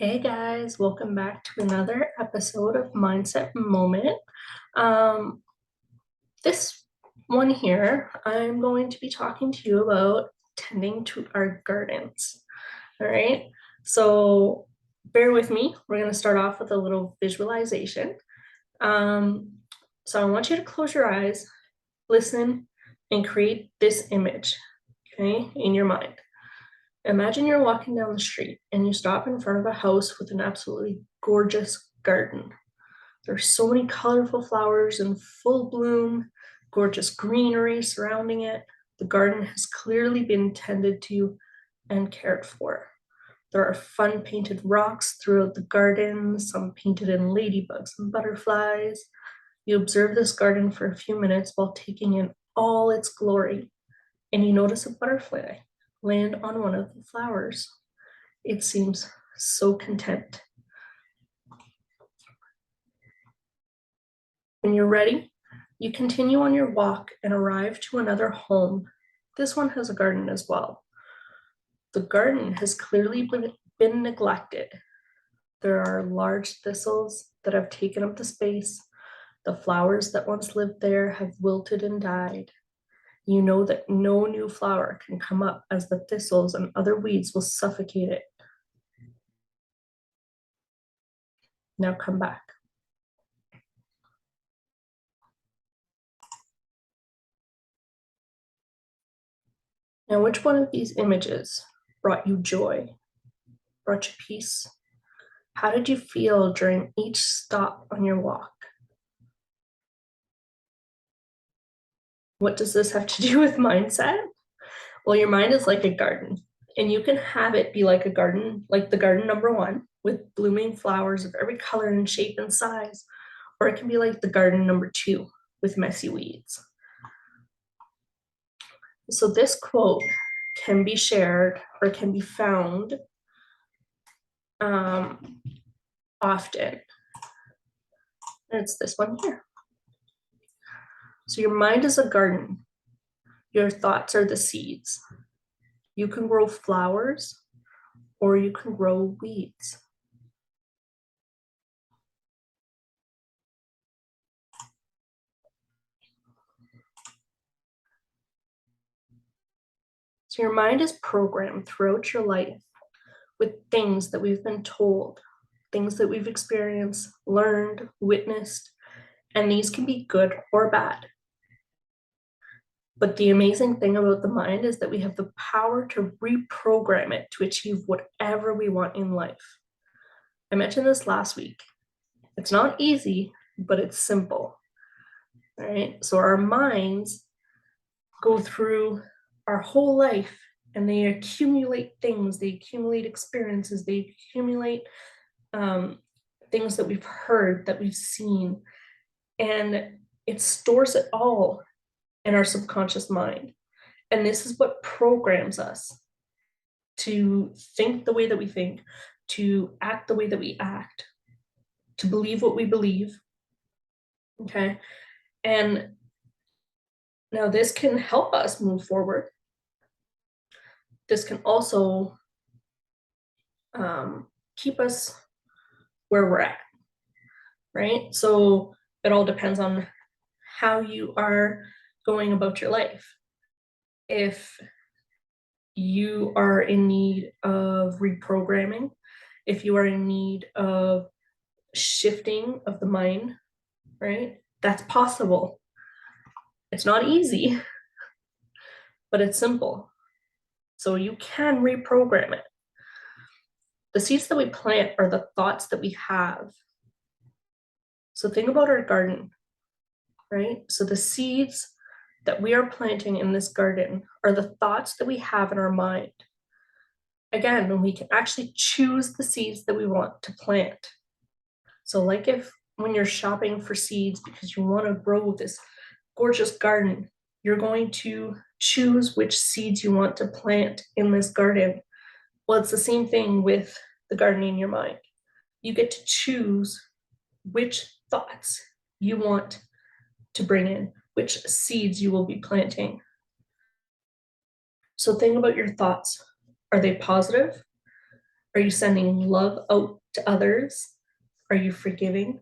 Hey guys, welcome back to another episode of Mindset Moment. Um, this one here, I'm going to be talking to you about tending to our gardens. All right, so bear with me. We're going to start off with a little visualization. Um, so I want you to close your eyes, listen, and create this image, okay, in your mind. Imagine you're walking down the street and you stop in front of a house with an absolutely gorgeous garden. There's so many colorful flowers in full bloom, gorgeous greenery surrounding it. The garden has clearly been tended to and cared for. There are fun painted rocks throughout the garden, some painted in ladybugs and butterflies. You observe this garden for a few minutes while taking in all its glory, and you notice a butterfly land on one of the flowers. It seems so content. When you're ready, you continue on your walk and arrive to another home. This one has a garden as well. The garden has clearly been neglected. There are large thistles that have taken up the space. The flowers that once lived there have wilted and died. You know that no new flower can come up as the thistles and other weeds will suffocate it. Now come back. Now, which one of these images brought you joy, brought you peace? How did you feel during each stop on your walk? What does this have to do with mindset? Well, your mind is like a garden, and you can have it be like a garden, like the garden number one, with blooming flowers of every color and shape and size, or it can be like the garden number two, with messy weeds. So this quote can be shared or can be found often. And it's this one here. So your mind is a garden. Your thoughts are the seeds. You can grow flowers or you can grow weeds. So your mind is programmed throughout your life with things that we've been told, things that we've experienced, learned, witnessed, and these can be good or bad. But the amazing thing about the mind is that we have the power to reprogram it to achieve whatever we want in life. I mentioned this last week. It's not easy, but it's simple. All right. So our minds go through our whole life and they accumulate things, they accumulate experiences, they accumulate things that we've heard, that we've seen, and it stores it all in our subconscious mind. And this is what programs us to think the way that we think, to act the way that we act, to believe what we believe. Okay. And now this can help us move forward. This can also keep us where we're at, right? So it all depends on how you are going about your life. If you are in need of reprogramming, if you are in need of shifting of the mind, right? That's possible. It's not easy, but it's simple. So you can reprogram it. The seeds that we plant are the thoughts that we have. So think about our garden, right? So the seeds that we are planting in this garden are the thoughts that we have in our mind. Again, we can actually choose the seeds that we want to plant. So like if when you're shopping for seeds because you want to grow this gorgeous garden, you're going to choose which seeds you want to plant in this garden. Well, it's the same thing with the garden in your mind. You get to choose which thoughts you want to bring in, which seeds you will be planting. So think about your thoughts. Are they positive? Are you sending love out to others? Are you forgiving?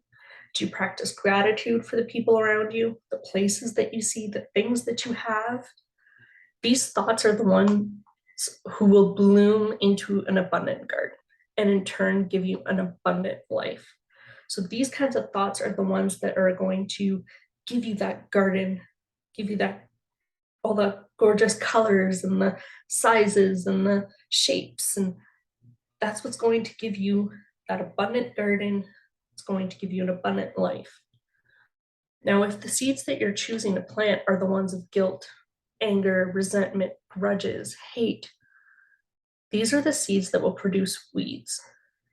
Do you practice gratitude for the people around you, the places that you see, the things that you have? These thoughts are the ones who will bloom into an abundant garden and in turn give you an abundant life. So these kinds of thoughts are the ones that are going to give you that garden, give you that all the gorgeous colors and the sizes and the shapes. And that's what's going to give you that abundant garden. It's going to give you an abundant life. Now, if the seeds that you're choosing to plant are the ones of guilt, anger, resentment, grudges, hate, these are the seeds that will produce weeds.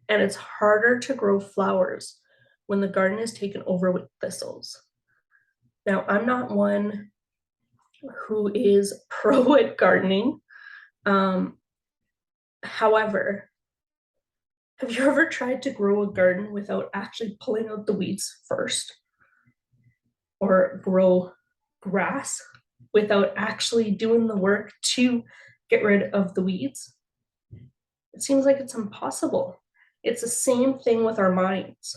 And it's harder to grow flowers when the garden is taken over with thistles. Now, I'm not one who is pro at gardening. However, have you ever tried to grow a garden without actually pulling out the weeds first? Or grow grass without actually doing the work to get rid of the weeds? It seems like it's impossible. It's the same thing with our minds,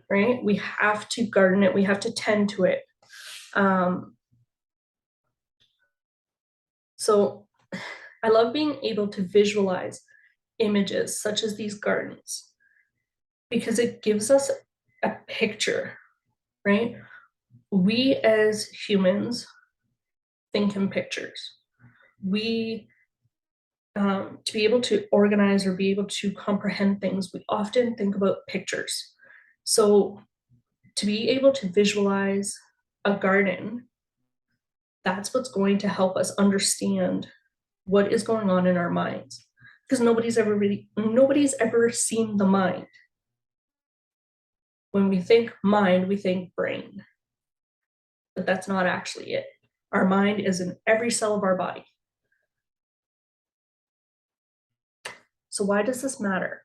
right? We have to garden it, we have to tend to it. So I love being able to visualize images such as these gardens because it gives us a picture, right? We as humans think in pictures. We, to be able to organize or be able to comprehend things, we often think about pictures. So to be able to visualize a garden, that's what's going to help us understand what is going on in our minds. Because nobody's ever seen the mind. When we think mind, we think brain. But that's not actually it. Our mind is in every cell of our body. So why does this matter?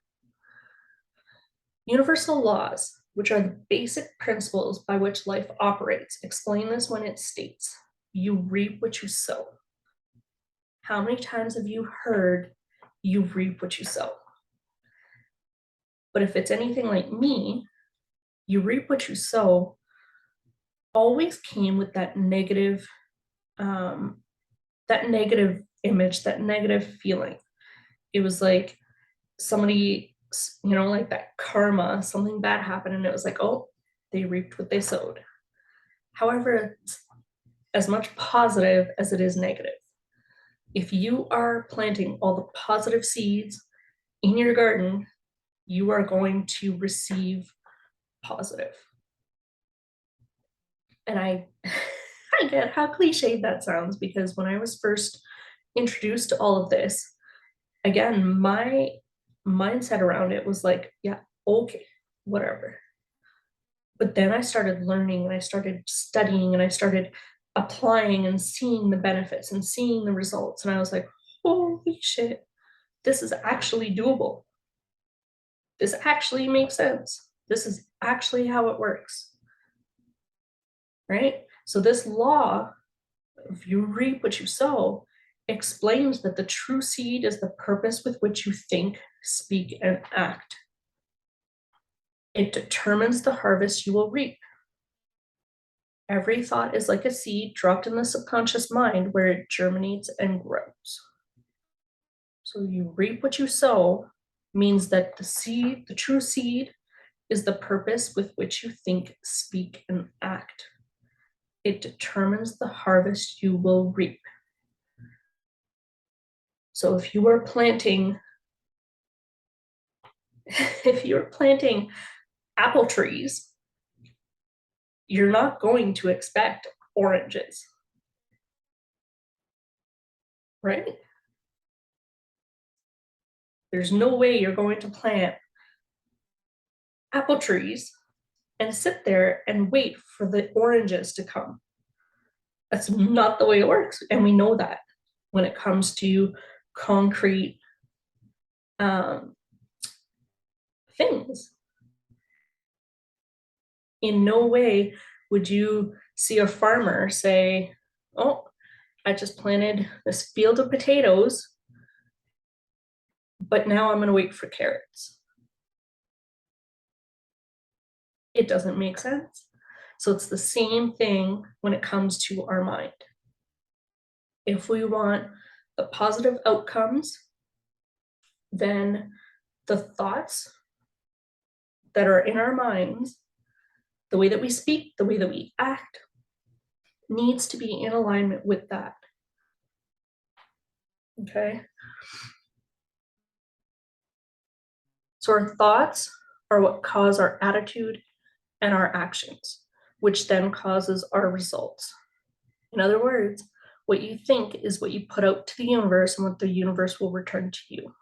Universal laws, which are the basic principles by which life operates, explain this when it states, you reap what you sow. How many times have you heard, you reap what you sow? But if it's anything like me, you reap what you sow always came with that negative image, that negative feeling. It was like somebody, like that karma, something bad happened, and it was like, oh, they reaped what they sowed. However, it's as much positive as it is negative. If you are planting all the positive seeds in your garden, you are going to receive positive. And I get how cliched that sounds, because when I was first introduced to all of this, again, my mindset around it was like, yeah, okay, whatever. But then I started learning and I started studying and I started applying and seeing the benefits and seeing the results. And I was like, holy shit, this is actually doable. This actually makes sense. This is actually how it works. Right? So this law, if you reap what you sow, explains that the true seed is the purpose with which you think, speak, and act. It determines the harvest you will reap. Every thought is like a seed dropped in the subconscious mind where it germinates and grows. So you reap what you sow means that the true seed, is the purpose with which you think, speak, and act. It determines the harvest you will reap. So if you are planting apple trees, you're not going to expect oranges, right? There's no way you're going to plant apple trees and sit there and wait for the oranges to come. That's not the way it works. And we know that when it comes to concrete things. In no way would you see a farmer say, oh, I just planted this field of potatoes, but now I'm going to wait for carrots. It doesn't make sense. So it's the same thing when it comes to our mind. If we want the positive outcomes, then the thoughts that are in our minds, the way that we speak, the way that we act, needs to be in alignment with that. Okay? So our thoughts are what cause our attitude and our actions, which then causes our results. In other words, what you think is what you put out to the universe and what the universe will return to you.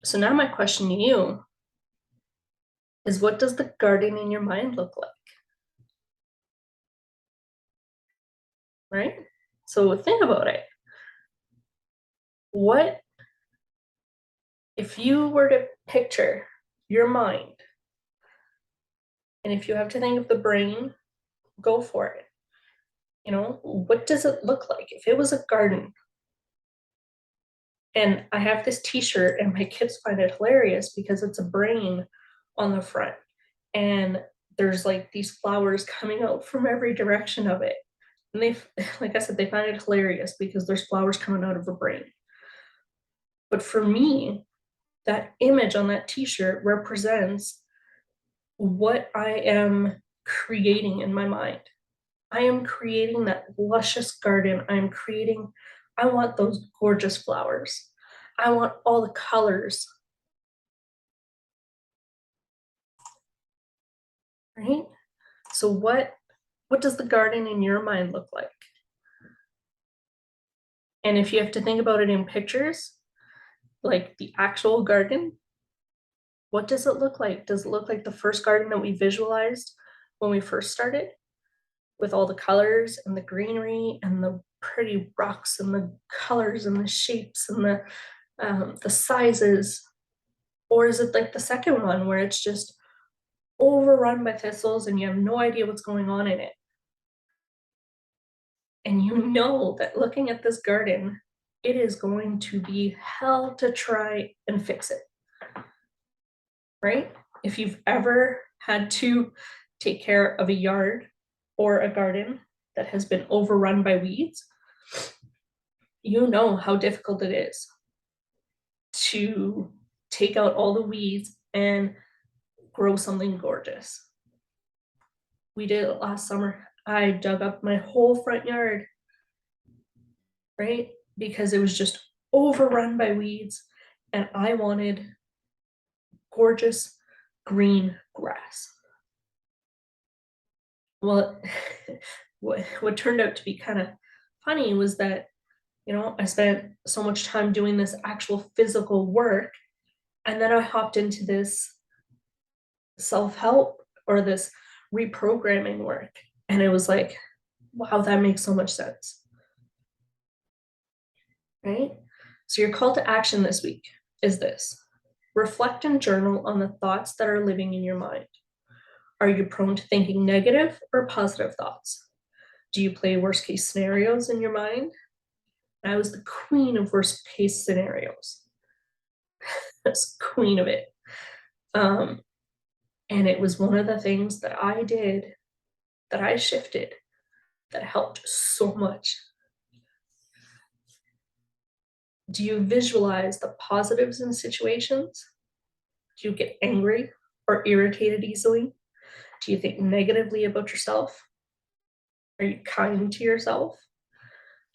So now my question to you is, what does the garden in your mind look like? Right? So think about it. What if you were to picture your mind, and if you have to think of the brain, go for it. You know, what does it look like? If it was a garden, and I have this t-shirt and my kids find it hilarious because it's a brain on the front, and there's like these flowers coming out from every direction of it. And they, like I said, they find it hilarious because there's flowers coming out of a brain. But for me, that image on that t-shirt represents what I am creating in my mind. I am creating that luscious garden. I want those gorgeous flowers. I want all the colors. Right? So what does the garden in your mind look like? And if you have to think about it in pictures, like the actual garden, what does it look like? Does it look like the first garden that we visualized when we first started, with all the colors and the greenery and the pretty rocks and the colors and the shapes and the sizes? Or is it like the second one where it's just overrun by thistles and you have no idea what's going on in it? And you know that looking at this garden, it is going to be hell to try and fix it. Right? If you've ever had to take care of a yard or a garden that has been overrun by weeds, you know how difficult it is to take out all the weeds and grow something gorgeous. We did it last summer. I dug up my whole front yard, right? Because it was just overrun by weeds and I wanted gorgeous green grass. Well, what turned out to be kind of funny was that, you know, I spent so much time doing this actual physical work, and then I hopped into this self-help or this reprogramming work, and it was like, wow, that makes so much sense. Right? So your call to action this week is this: reflect and journal on the thoughts that are living in your mind. Are you prone to thinking negative or positive thoughts? Do you play worst case scenarios in your mind? I was the queen of worst case scenarios. That's queen of it. And it was one of the things that I did, that I shifted, that helped so much. Do you visualize the positives in situations? Do you get angry or irritated easily? Do you think negatively about yourself? Are you kind to yourself?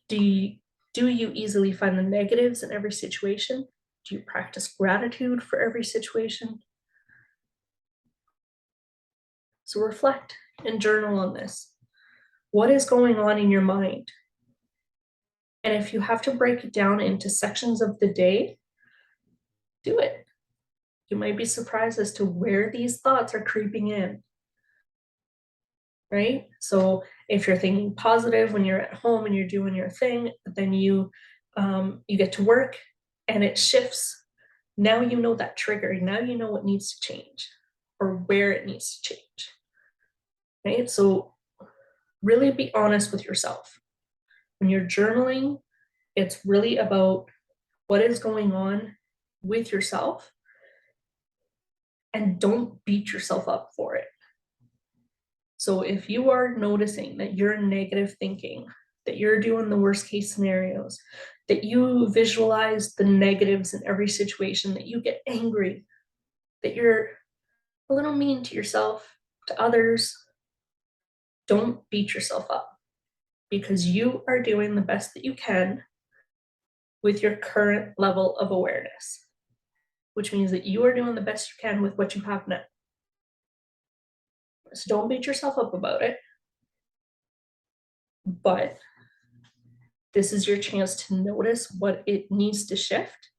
Do you easily find the negatives in every situation? Do you practice gratitude for every situation? So reflect and journal on this. What is going on in your mind? And if you have to break it down into sections of the day, do it. You might be surprised as to where these thoughts are creeping in. Right? So if you're thinking positive when you're at home and you're doing your thing, but then you get to work and it shifts. Now you know that trigger. Now you know what needs to change or where it needs to change. Right? So really be honest with yourself. When you're journaling, it's really about what is going on with yourself, and don't beat yourself up for it. So if you are noticing that you're negative thinking, that you're doing the worst case scenarios, that you visualize the negatives in every situation, that you get angry, that you're a little mean to yourself, to others, don't beat yourself up, because you are doing the best that you can with your current level of awareness, which means that you are doing the best you can with what you have now. So don't beat yourself up about it, but this is your chance to notice what it needs to shift,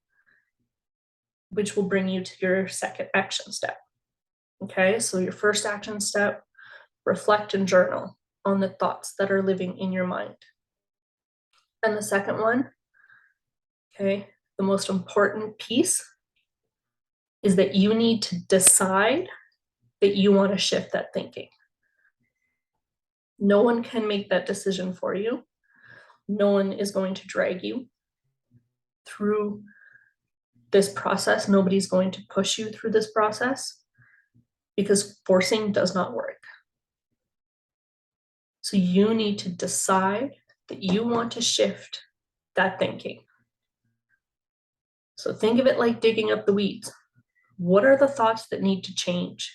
which will bring you to your second action step. Okay, so your first action step, reflect and journal on the thoughts that are living in your mind. And the second one, okay, the most important piece is that you need to decide that you want to shift that thinking. No one can make that decision for you. No one is going to drag you through this process. Nobody's going to push you through this process, because forcing does not work. So you need to decide that you want to shift that thinking. So think of it like digging up the weeds. What are the thoughts that need to change?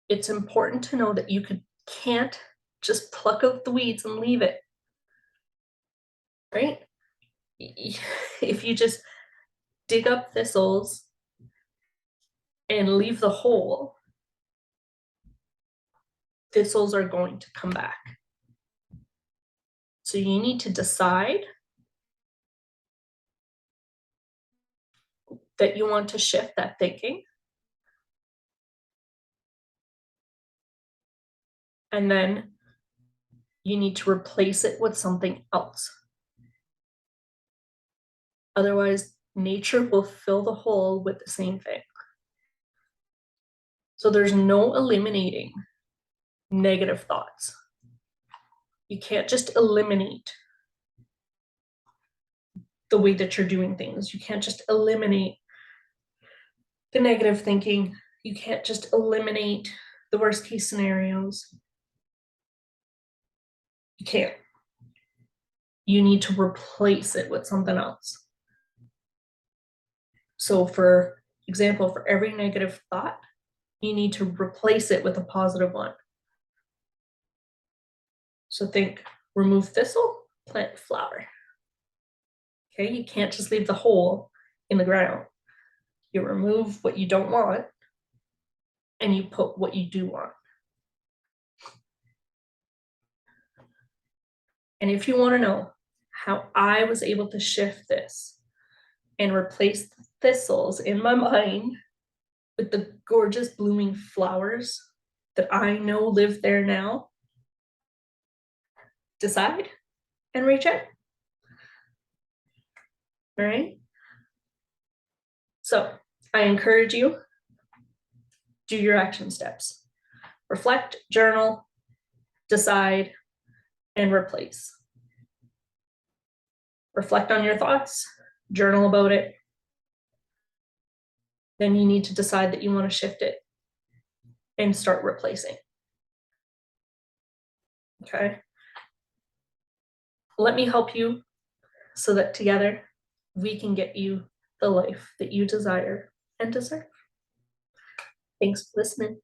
It's important to know that you can't just pluck out the weeds and leave it, right? If you just dig up thistles and leave the hole, thistles are going to come back. So you need to decide that you want to shift that thinking. And then you need to replace it with something else. Otherwise, nature will fill the hole with the same thing. So there's no eliminating negative thoughts. You can't just eliminate the way that you're doing things. You can't just eliminate the negative thinking. You can't just eliminate the worst case scenarios. You can't. You need to replace it with something else. So for example, for every negative thought, you need to replace it with a positive one. So think, remove thistle, plant flower. Okay, you can't just leave the hole in the ground. You remove what you don't want and you put what you do want. And if you want to know how I was able to shift this and replace the thistles in my mind with the gorgeous blooming flowers that I know live there now, decide and reach out. All right. So I encourage you, do your action steps. Reflect, journal, decide, and replace. Reflect on your thoughts, journal about it. Then you need to decide that you want to shift it and start replacing. Okay. Let me help you so that together we can get you the life that you desire and deserve. Thanks for listening.